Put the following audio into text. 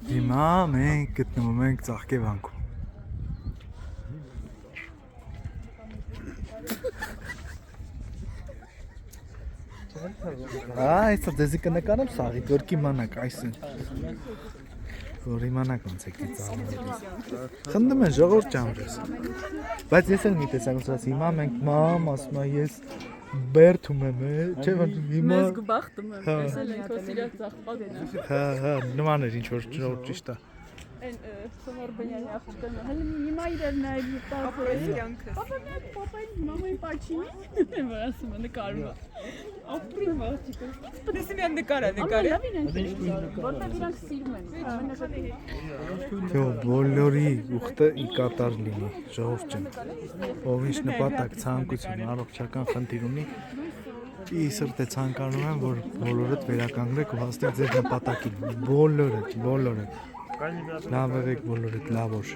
Հիմա մենք գտնվում ենք Ծաղկևանքում։ Այսա դեզի կնկարեմ սաղի, որ կիմանաք այսին։ Որ իմանաք ոնց եք ծաղկել։ Խնդում են ժողովուրդ ճամրես։ Բայց ես էլ մի տեսակ ասած հիմա մենք մամ ասում ես բերթում եմ, չէ՞ որ հիմա Մեզ գուբախտում եմ, տեսել ենք որ իրար ծաղկpadն է։ Հա, նման էր ինչ որ ճիշտ է։ Այն Սովորբենյանի աղջիկը հələ հիմա իրար նայել տալիս կյանքը։ Պապային մամայի պաչինի ասում է նկարում։ Ապրում աղջիկը։ Դեսի մի նկարա նկարը։ Որտեղ իրանք սիրում են։ Թո բոլորի ուխտը ի կատար լինի, ժողովուրդ ջան։ Ով ինչ նպատակ, ցանկություն, առողջական խնդիր ունի, ի սրտե ցանկանում եմ, որ բոլորդ վերականգնեք ու հասնեք ձեր նպատակին։ Բոլորը։ Լավ եղեք բոլորդ, լավ օր։